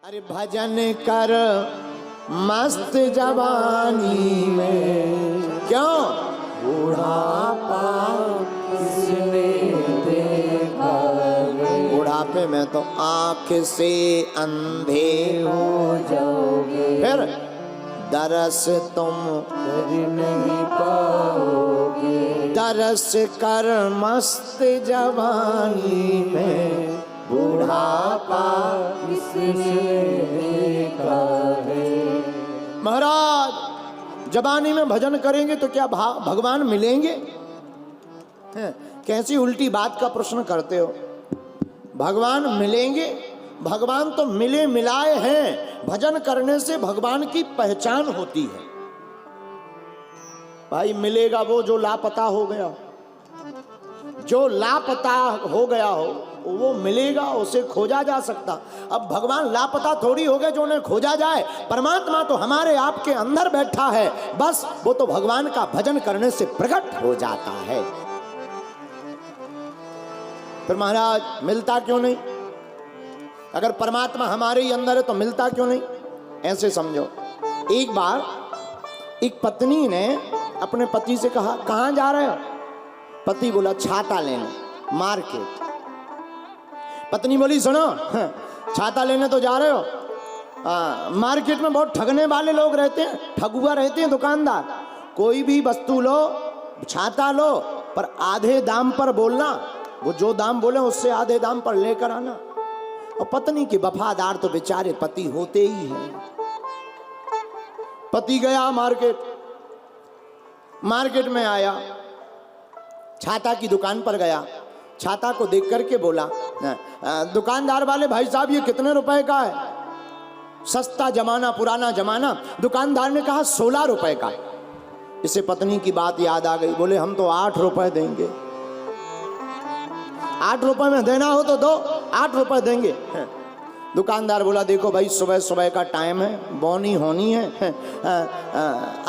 अरे भजन कर मस्त जवानी में, क्यों बुढ़ापा किसने देखा, बुढ़ापे में तो आँख से अंधे हो जाओगे, फिर दरस तुम कर नहीं पाओगे। दरस कर मस्त जवानी में, बुढ़ापा किसने देखा है। महाराज जवानी में भजन करेंगे तो क्या भगवान मिलेंगे? कैसी उल्टी बात का प्रश्न करते हो। भगवान मिलेंगे? भगवान तो मिले मिलाए हैं। भजन करने से भगवान की पहचान होती है। भाई मिलेगा वो जो लापता हो गया, जो लापता हो गया हो वो मिलेगा, उसे खोजा जा सकता। अब भगवान लापता थोड़ी हो गए जो उन्हें खोजा जाए। परमात्मा तो हमारे आपके अंदर बैठा है, बस वो तो भगवान का भजन करने से प्रकट हो जाता है। फिर महाराज मिलता क्यों नहीं? अगर परमात्मा हमारे ही अंदर है तो मिलता क्यों नहीं? ऐसे समझो, एक बार एक पत्नी ने अपने पति से कहा, कहां जा रहे हो? पति बोला, छाता लेने, मार्केट। पत्नी बोली, सुनो, छाता लेने तो जा रहे हो, मार्केट में बहुत ठगने वाले लोग रहते हैं, ठगुआ रहते हैं दुकानदार। कोई भी वस्तु लो, छाता लो, पर आधे दाम पर बोलना, वो जो दाम बोले उससे आधे दाम पर लेकर आना। और पत्नी के वफादार तो बेचारे पति होते ही हैं। पति गया मार्केट में आया, छाता की दुकान पर गया, छाता को देख करके बोला, दुकानदार वाले भाई साहब ये कितने रुपए का है? सस्ता जमाना, पुराना जमाना। दुकानदार ने कहा 16 रुपए का। इसे पत्नी की बात याद आ गई। बोले, हम तो 8 रुपए देंगे। 8 रुपए में देना हो तो दो, 8 रुपए देंगे। दुकानदार बोला, देखो भाई सुबह सुबह का टाइम है, बोनी होनी है,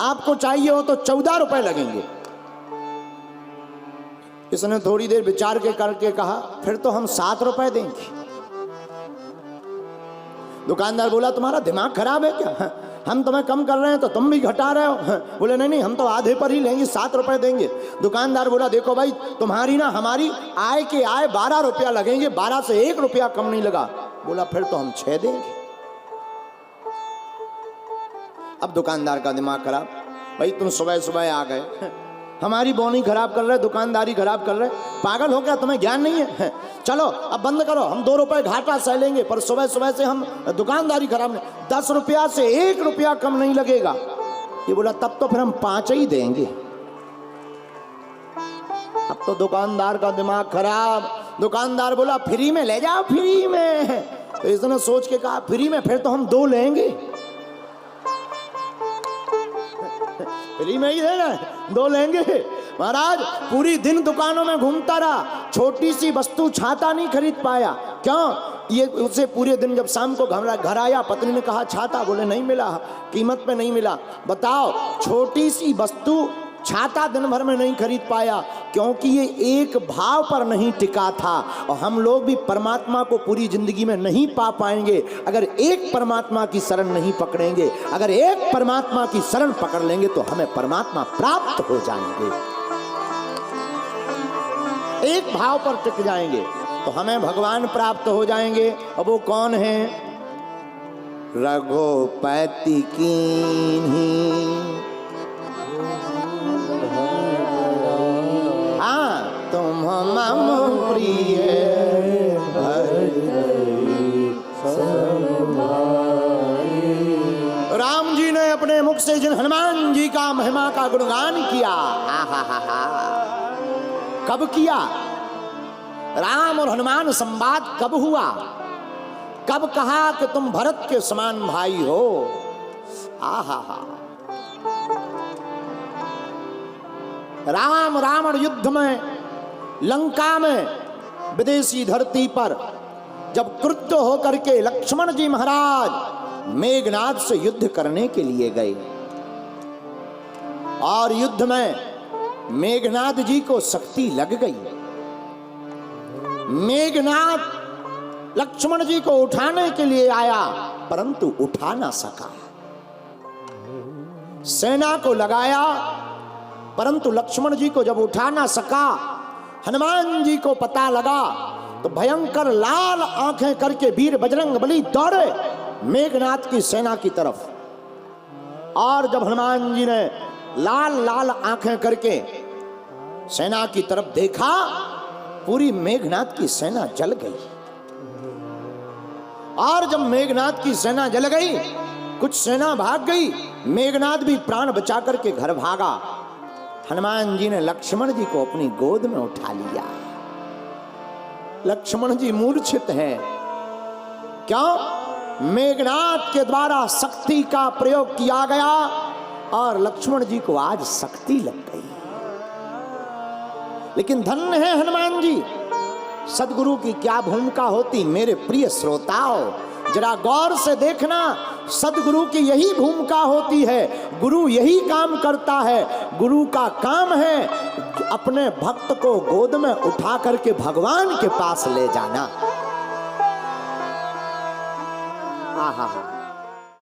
आपको चाहिए हो तो 14 रुपए लगेंगे। इसने थोड़ी देर विचार के करके कहा, फिर तो हम 7 रुपए देंगे। दुकानदार बोला, तुम्हारा दिमाग खराब है क्या? हम तुम्हें कम कर रहे हैं तो तुम भी घटा रहे हो। बोले, नहीं हम तो आधे पर ही लेंगे, 7 रुपए देंगे। दुकानदार बोला, देखो भाई तुम्हारी ना हमारी आय के आय 12 रुपया लगेंगे, 12 से 1 रुपया कम नहीं लगा। बोला, फिर तो हम 6 देंगे। अब दुकानदार का दिमाग खराब, भाई तुम सुबह सुबह आ गए, हमारी बोनी खराब कर रहे, दुकानदारी खराब कर रहे, पागल हो गया, तुम्हें ज्ञान नहीं है? चलो अब बंद करो, हम 2 रुपए घाटा सह लेंगे, पर सुबह सुबह से हम दुकानदारी खराब नहीं। 10 रुपया से 1 रुपया कम नहीं लगेगा। ये बोला, तब तो फिर हम 5 ही देंगे। अब तो दुकानदार का दिमाग खराब। दुकानदार बोला, फ्री में ले जाओ, फ्री में। तो इसने सोच के कहा, फ्री में? फिर तो हम 2 लेंगे। फ्री में ही देना, 2 लेंगे। महाराज पूरी दिन दुकानों में घूमता रहा, छोटी सी वस्तु छाता नहीं खरीद पाया। क्यों? ये उसे पूरे दिन, जब शाम को घर आया, पत्नी ने कहा छाता, बोले नहीं मिला, कीमत पे नहीं मिला। बताओ, छोटी सी वस्तु छाता दिन भर में नहीं खरीद पाया, क्योंकि ये एक भाव पर नहीं टिका था। और हम लोग भी परमात्मा को पूरी जिंदगी में नहीं पा पाएंगे अगर एक परमात्मा की शरण नहीं पकड़ेंगे। अगर एक परमात्मा की शरण पकड़ लेंगे तो हमें परमात्मा प्राप्त हो जाएंगे, एक भाव पर टिक जाएंगे तो हमें भगवान प्राप्त हो जाएंगे। अब वो कौन है? रघुपति कीन्ही तुम मम प्रिय राम जी ने अपने मुख से जिन हनुमान जी का महिमा का गुणगान किया, कब किया? राम और हनुमान संवाद कब हुआ? कब कहा कि तुम भरत के समान भाई हो? राम रावण युद्ध में, लंका में, विदेशी धरती पर जब क्रुद्ध होकर के लक्ष्मण जी महाराज मेघनाद से युद्ध करने के लिए गए, और युद्ध में मेघनाद जी को शक्ति लग गई। मेघनाद लक्ष्मण जी को उठाने के लिए आया, परंतु उठा ना सका। सेना को लगाया परंतु लक्ष्मण जी को जब उठा ना सका, हनुमान जी को पता लगा तो भयंकर लाल आंखें करके वीर बजरंगबली दौड़े मेघनाथ की सेना की तरफ। और जब हनुमान जी ने लाल लाल आंखें करके सेना की तरफ देखा, पूरी मेघनाथ की सेना जल गई। और जब मेघनाथ की सेना जल गई, कुछ सेना भाग गई, मेघनाथ भी प्राण बचा करके घर भागा। हनुमान जी ने लक्ष्मण जी को अपनी गोद में उठा लिया। लक्ष्मण जी मूर्छित हैं। क्यों? मेघनाथ के द्वारा शक्ति का प्रयोग किया गया और लक्ष्मण जी को आज शक्ति लग गई। लेकिन धन्य है हनुमान जी, सदगुरु की क्या भूमिका होती। मेरे प्रिय श्रोताओं, जरा गौर से देखना, सदगुरु की यही भूमिका होती है। गुरु यही काम करता है। गुरु का काम है अपने भक्त को गोद में उठा करके भगवान के पास ले जाना। आहा।